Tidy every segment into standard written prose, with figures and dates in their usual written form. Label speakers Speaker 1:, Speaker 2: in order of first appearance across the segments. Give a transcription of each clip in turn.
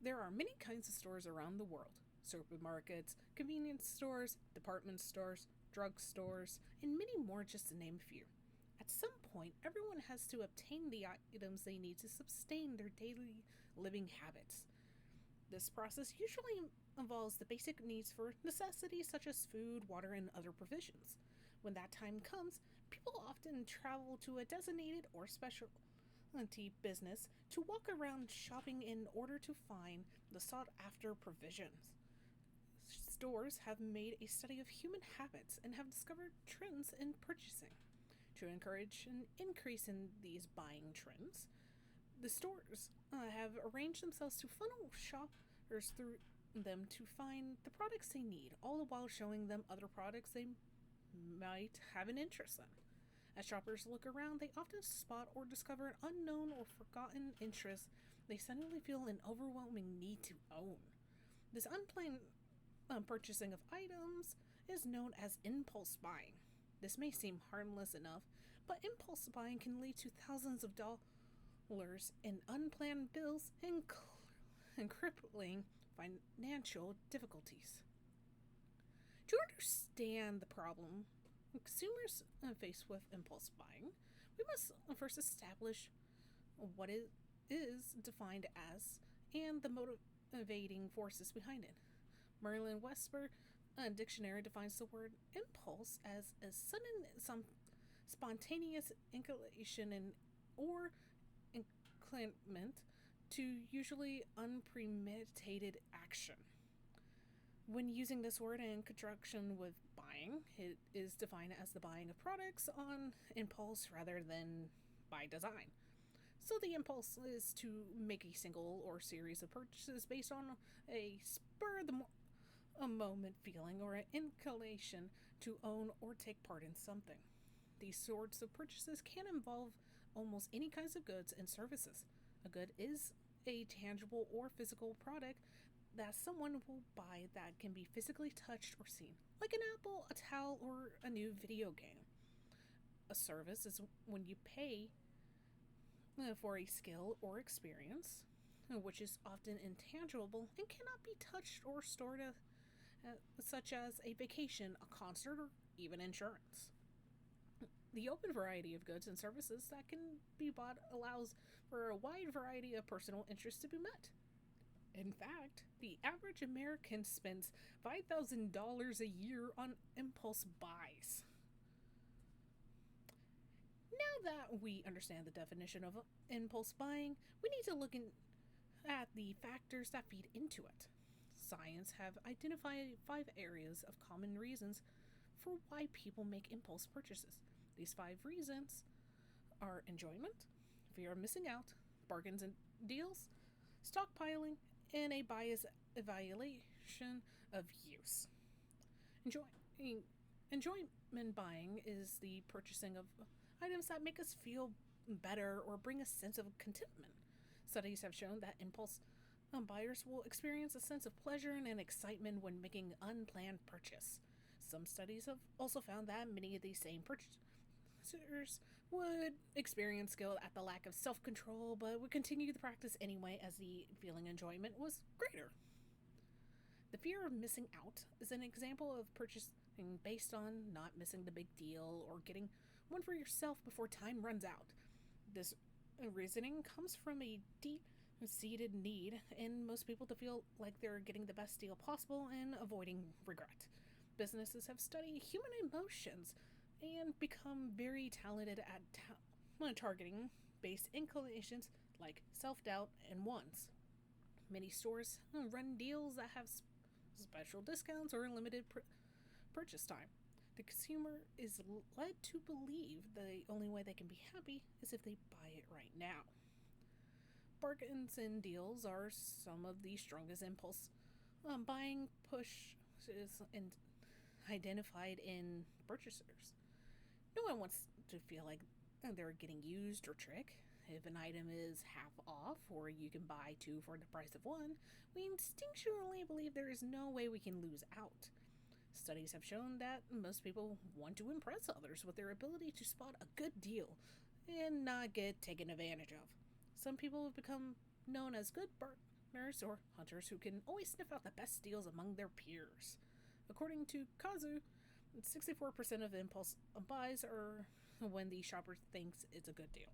Speaker 1: There are many kinds of stores around the world: supermarkets, convenience stores, department stores, drug stores, and many more, just to name a few. At some point, everyone has to obtain the items they need to sustain their daily living habits. This process usually involves the basic needs for necessities such as food, water, and other provisions. When that time comes, people often travel to a designated or specialty business to walk around shopping in order to find the sought after provisions. Stores have made a study of human habits and have discovered trends in purchasing. To encourage an increase in these buying trends, the stores have arranged themselves to funnel shoppers through them to find the products they need, all the while showing them other products they might have an interest in. As shoppers look around, they often spot or discover an unknown or forgotten interest they suddenly feel an overwhelming need to own. This unplanned purchasing of items is known as impulse buying. This may seem harmless enough, but impulse buying can lead to thousands of dollars in unplanned bills and crippling financial difficulties. To understand the problem consumers face with impulse buying, we must first establish what it is defined as and the motivating forces behind it. Merlin Webster dictionary defines the word impulse as a sudden, spontaneous inclination or inclement to usually unpremeditated action. When using this word in conjunction with buying, it is defined as the buying of products on impulse rather than by design. So the impulse is to make a single or series of purchases based on a spur of the a moment feeling or an inclination to own or take part in something. These sorts of purchases can involve almost any kinds of goods and services. A good is a tangible or physical product that someone will buy that can be physically touched or seen, like an apple, a towel, or a new video game. A service is when you pay for a skill or experience, which is often intangible and cannot be touched or stored, such as a vacation, a concert, or even insurance. The open variety of goods and services that can be bought allows for a wide variety of personal interests to be met. In fact, the average American spends $5,000 a year on impulse buys. Now that we understand the definition of impulse buying, we need to look at the factors that feed into it. Science have identified 5 areas of common reasons for why people make impulse purchases. These 5 reasons are enjoyment, fear of missing out, bargains and deals, stockpiling, and a biased evaluation of use. Enjoy- Enjoyment buying is the purchasing of items that make us feel better or bring a sense of contentment. Studies have shown that impulse buyers will experience a sense of pleasure and excitement when making an unplanned purchase. Some studies have also found that many of these same purchasers would experience guilt at the lack of self control, but would continue the practice anyway as the feeling enjoyment was greater. The fear of missing out is an example of purchasing based on not missing the big deal or getting one for yourself before time runs out. This reasoning comes from a deep seated need in most people to feel like they're getting the best deal possible and avoiding regret. Businesses have studied human emotions and become very talented at targeting based inclinations like self doubt and wants. Many stores run deals that have special discounts or limited purchase time. The consumer is led to believe the only way they can be happy is if they buy it right now. Bargains and deals are some of the strongest impulse buying pushes and identified in purchasers. No one wants to feel like they're getting used or tricked. If an item is half off or you can buy 2 for the price of 1, we instinctually believe there is no way we can lose out. Studies have shown that most people want to impress others with their ability to spot a good deal and not get taken advantage of. Some people have become known as good bargainers or hunters who can always sniff out the best deals among their peers. According to Kazu, 64% of impulse buys are when the shopper thinks it's a good deal.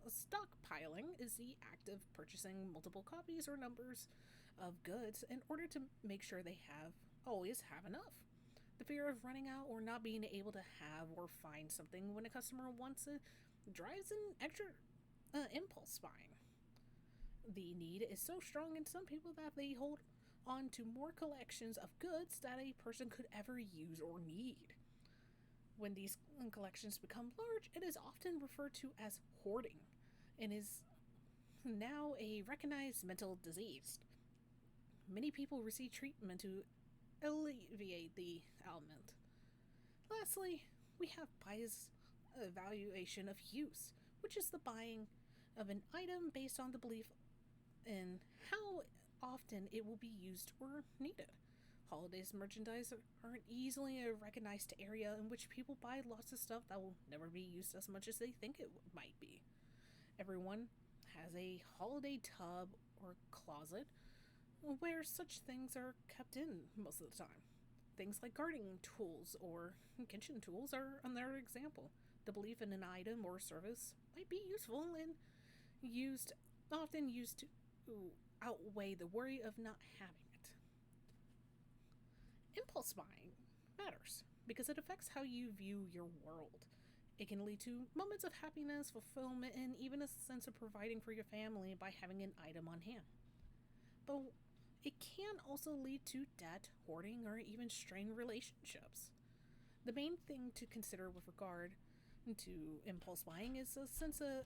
Speaker 1: Stockpiling is the act of purchasing multiple copies or numbers of goods in order to make sure they always have enough. The fear of running out or not being able to have or find something when a customer wants it drives an extra impulse buying. The need is so strong in some people that they hold on to more collections of goods that a person could ever use or need. When these collections become large, it is often referred to as hoarding and is now a recognized mental disease. Many people receive treatment to alleviate the ailment. Lastly, we have buyer's evaluation of use, which is the buying of an item based on the belief in how often it will be used or needed. Holidays merchandise are an easily recognized area in which people buy lots of stuff that will never be used as much as they think it might be. Everyone has a holiday tub or closet where such things are kept in most of the time. Things like gardening tools or kitchen tools are another example. The belief in an item or service might be useful and often used to outweigh the worry of not having it. Impulse buying matters because it affects how you view your world. It can lead to moments of happiness, fulfillment, and even a sense of providing for your family by having an item on hand. But it can also lead to debt, hoarding, or even strained relationships. The main thing to consider with regard to impulse buying is a sense of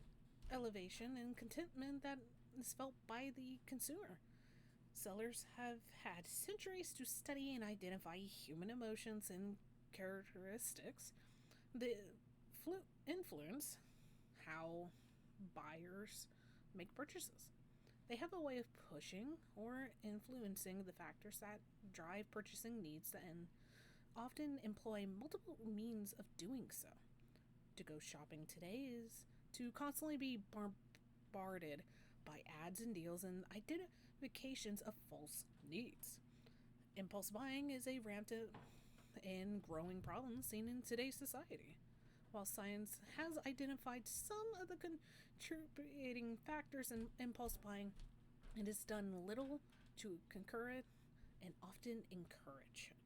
Speaker 1: elevation and contentment that is felt by the consumer. Sellers have had centuries to study and identify human emotions and characteristics that influence how buyers make purchases. They have a way of pushing or influencing the factors that drive purchasing needs and often employ multiple means of doing so. To go shopping today is to constantly be bombarded by ads and deals and identifications of false needs. Impulse buying is a rampant and growing problem seen in today's society. While science has identified some of the contributing factors in impulse buying, it has done little to concur it and often encourage it.